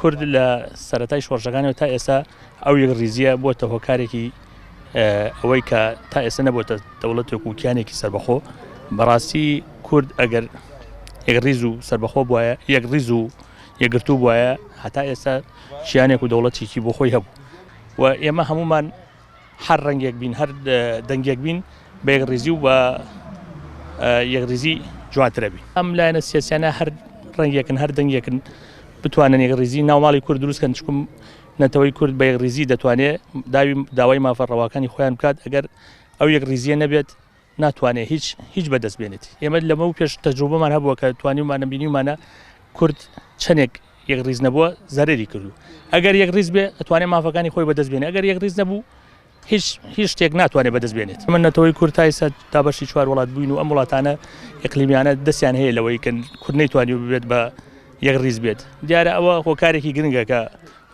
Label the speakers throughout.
Speaker 1: کورد لە سەرەتای شۆڕژەکانەوە تا ئێستا ئەو یەکڕیزیە بۆتە هۆکارێکی ئەوەی کە تا ئێستا نەبووتە دەوڵەت وەکوکیانێکی سەربەخۆ. بەڕاستی کورد ئەگەر یەکڕیز و سەربەخۆ بووایە یەکڕیز و یەکگرتوو بووایە هەتا ئێستا شیانێک و دەوڵەتێکی بۆ خۆی هەبوو و ئێمە هەمومان هەر ڕەنگێک بین هەر دەنگێک بین بە یەکڕیزی و بە یەکڕیزی جوانترە بین. ئەم لایەنە سیاسیانە هەر ڕەنگێکن هەر دەنگێکن بتوانن یەکڕیزی ناوماڵی کورد دروستکەن چکم نەتەوەی کورد بە یەکڕیزی دەتوانێت داوای مافەڕەواکانی خۆیان بکات ئەگەر ئەو یەکڕیزیە نەبێت ناتوانێت هیچ بەدەست بێنێت. ئێمە لەمە و پێش تەجروبەمان هەبووە کە توانیمانە بینیمانە کورد چەندێک یەکڕیز نەبووە زەرری کردو. ئەگەر یەکڕیز بێ ئەتوانێت مافەکانی خۆی بەدەست بێنێت ئەگەر یەکڕیز نەبوو هیچ شتێک ناتوانێت بەدەست بێنێت. من نەتەوەی کورد تا ئێستا تا بەشی چوار وڵات بووین و ئەم وڵاتانە ئیقلیمیانە دەستیان هەیە لەوەی کە کورد نەیتوانی ببێت بە یەکڕیز بێت. دیارە ئەوە هۆکارێکی گرنگە کە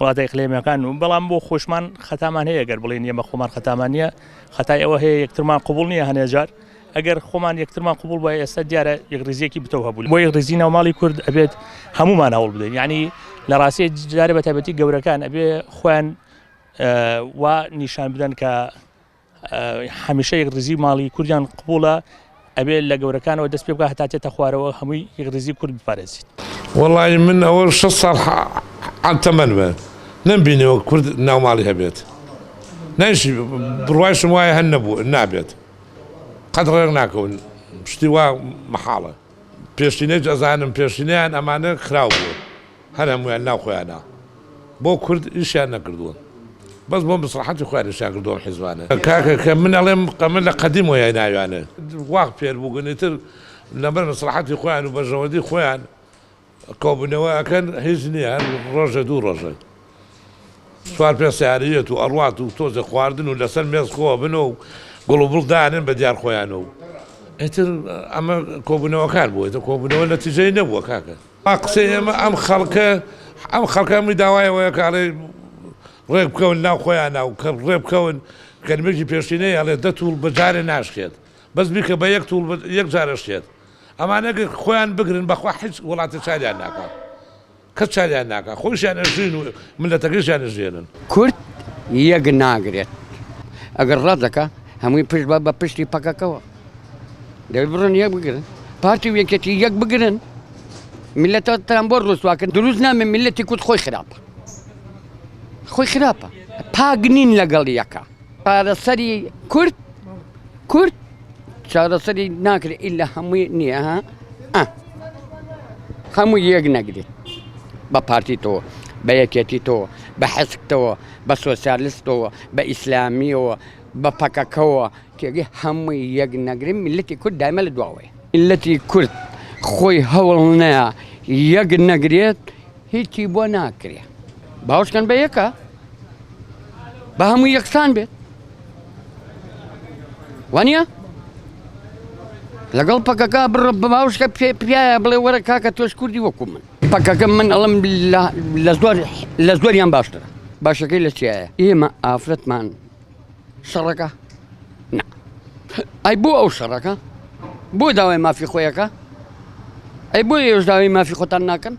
Speaker 1: وڵاتە ئیقلیمیەکان و بەڵام بۆ خۆشمان خەتامان هەیە ئەگەر بڵێن ئێمە خۆمان خەتامان نییە خەتای ئەوە هەیە یەکترمان قبوڵ نییە هەنێجار ئەگەر خۆمان یەکترمان قبوڵ بووە ئێستا دیارە یەکڕیزیەکی بتەوە هەبوو بۆ یەکڕیزی ناوماڵی کورد ئەبێت هەمومان هەوڵ بدەین. یعنی لە ڕاستی جارە بە تایبەتی گەورەکان ئەبێ خۆیان وا نیشان بدەن کە هەمیشە یەکڕیزی ماڵی کوردیان قبوڵە ئەبێ لە گەورەکانەوە دەست پێ بکە هەتا تێتە خوارەوە هەمووی یەکڕیزی کورد بپارێزیت.
Speaker 2: وەڵی من ئەوە 6 ساڵ تەمەن بێ نەمبینەوە کورد ناوماڵی هەبێت نایشی بڕوایشم وایە هەن نەبوو نابێت قەت ڕێک ناکەون شتی وا مەحاڵە پێشینەی ئەزانم پێشینەیان ئەمانە خراو بوو هەر هەمویان ناو خۆیانە بۆ کورد ئیشیان نەکردووە بەس بۆ مەسلحەتی خۆیان ئیشیان کردووە حیزبانە کاکە کە من ئەڵێم قەمن لە قەدیم وەیە ناویانە واق پێر بووگەنێتر لەبەر مەسلحەتی خۆیان و بەژەوەندی خۆیان کۆبوونەوە ئەکەن هیچ نییە ڕۆژە دوو ڕۆژە سوار پێ سیارەت و ئەڕوات و تۆزە خواردن و لەسەر مێز خۆ بن و گوڵ و بڵدانن بە دیار خۆیانەوە ئیتر ئەمە کۆبوونەوەکان بووە کۆبوونەوە نەتیجەی نەبووە کاکە قسەی ئێمە ئەم خەڵکەمی داوایەوەیە کاڵێ ڕێک بکەون ناو خۆیان ناو کە ڕێ بکەون کەلمێکی پێشینەی ئەڵێ دە توول بەجارێ ناشکێت بەس بیکە بە یەک توول یەک جارە شێت ئەمانە خۆیان بگرن بەخوا هیچ وڵاتی چاریان ناکات کەس چاریان ناکات خۆشیان ئەژین و ملەتەکەیشیان ئەژێنن.
Speaker 3: کورد یەک ناگرێت ئەگەر ڕەدەکە هەمووی پشت بە پشتی پەکەکەوە دەوێت بڕن یەک بگرن پارتی و یەکێتی یەک بگرن میلەتەتان بۆ ڕووسواکەن دروست نامێ میلەتی کورد خۆی خراپە پاک نین لەگەڵ یەکە چارەسەری کورد چارەسەری ناکرێت ئیلا هەمووی نییە هەمووی یەک نەگرێت بە پارتیتەوە بە یەکێتیتەوە بە حەزکتەوە بە سۆسیالیستەوە بە ئیسلامیەوە بە پەکەکەوە تێگەی هەمووی یەک نەگرێت میلەتی کورد دایمە لە دواوەیە میلەتی کورد خۆی هەوڵ نەیە یەک نەگرێت هیچی بۆ ناکرێت باوشکەن بە یەکە بە هەموو یەکسان بێت وانە لەگەڵ پەکەکە بڕە بە باوشکە پیایە بڵێ وەرە کاکە تۆش کوردی وەکو من پەکەکە من ئەڵم لە زۆریان باشترە باشەکەی لە چیایە ئێمە ئافرەتمان شەڕەکە ئەی بۆ ئەو شەڕەکە بۆ داوای مافی خۆیەکە ئەی بۆ ئێوەش داوای مافی خۆتان ناکەن